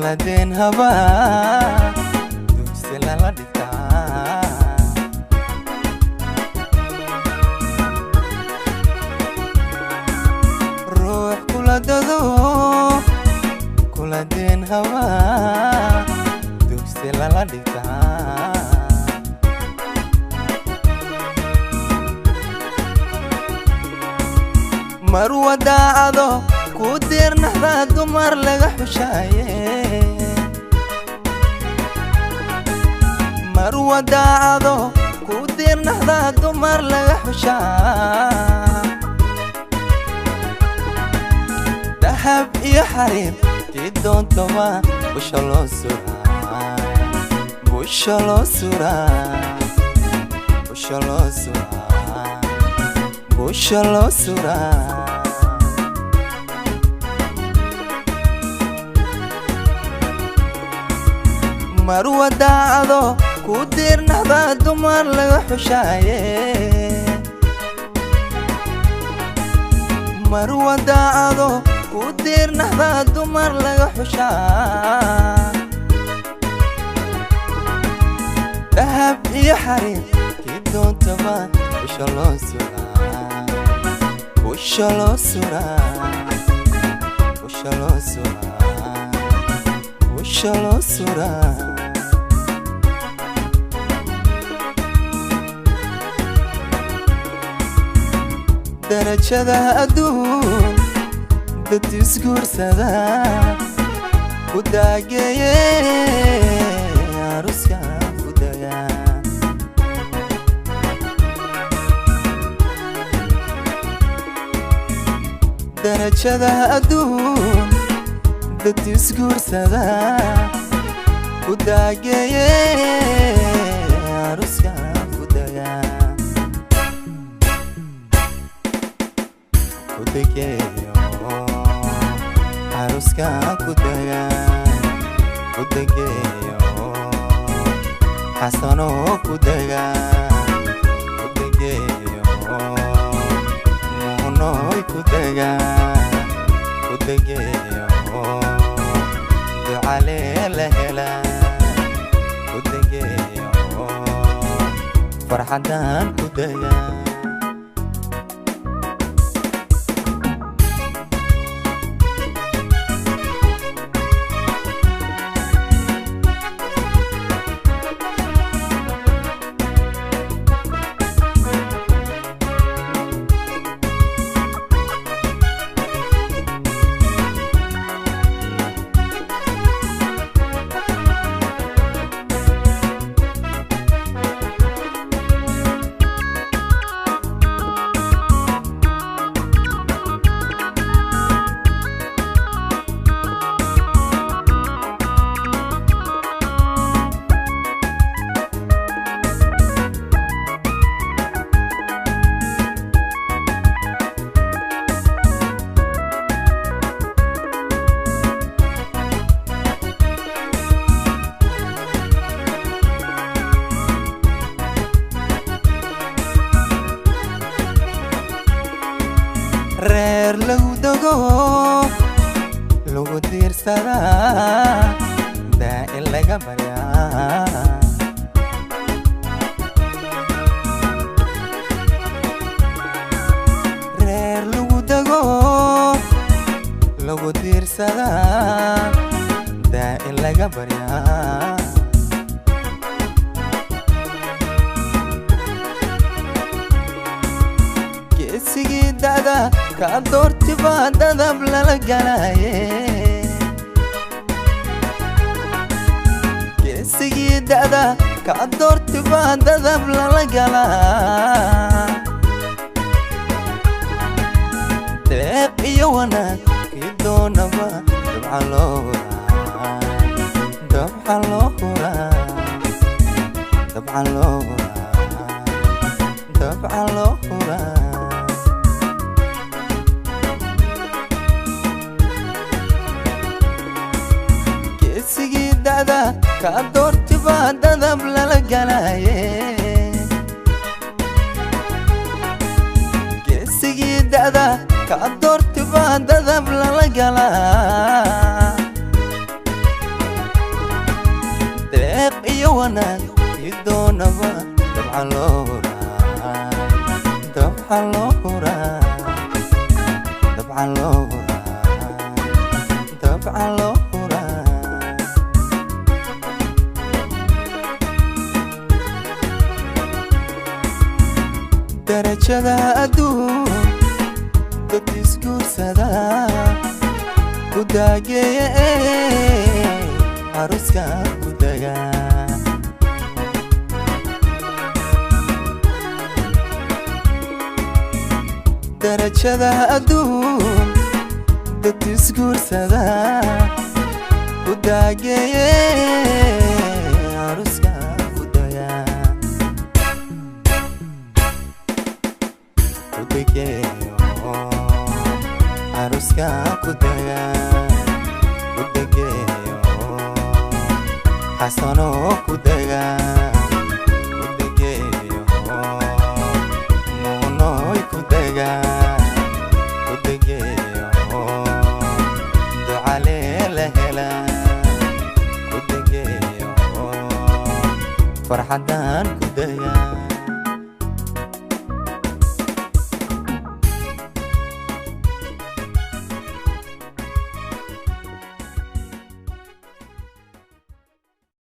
kula deen haba dugsi lala dhigtaa ruux kula dado kula deen haba dugsi lala dhigtaa marwa daacado ku diirnaxda dumar laga xushaaye marwa daacado ku diirnaxda dumar laga xushaa dahab iyo xariir kii doontaba busha loo suraa busha loo suraa busha loo suraa busha loo suraa marwa daacado ku diirnaxda dumar laga xushaaye marwa daacado ku diirnaxda dumar laga xushaa dahab iyo xariir kii doontaba busha loo suraa busha loo suraa busha loo suraa busha loo suraa darajada adduun dad isguursada ku daageeye aruska ku daga darajada adduun dad isguursada ku daageeye aruska ku daga kudegeyo aruska kudaga kudegeyo xasano kudaga kudegeyo munoy kudaga kudegeyo ducale lahela kudegeyo farxadan kudaga reer lagu dago lagu diirsadaa daa in laga baryaa reer lagu dago lagu diirsadaa daa in laga baryaa geesigii da'da ka doortiba dadab lala galaaye geesigii da'da ka doortiba dadab lala galaa deeq iyo wanaag kii doonaba dabca loo huraa dabca loo huraa dabca loo huraa dabca loo huraa geesigii da'da ka doortiba dadab lala galaaye geesigii da'da ka doortiba dadab lala galaa طبعا لورا طبعا لورا درجة أدوم تسكوسدا كداجي عروسكا كداجا درجة أدوم تسكوسدا كداجي عروسكا كداجا كداجي عروسكا كدايا كدايا حسنو كدايا كدايا مونوي كدايا كدايا دعالي لهلا كدايا فرحدان كدايا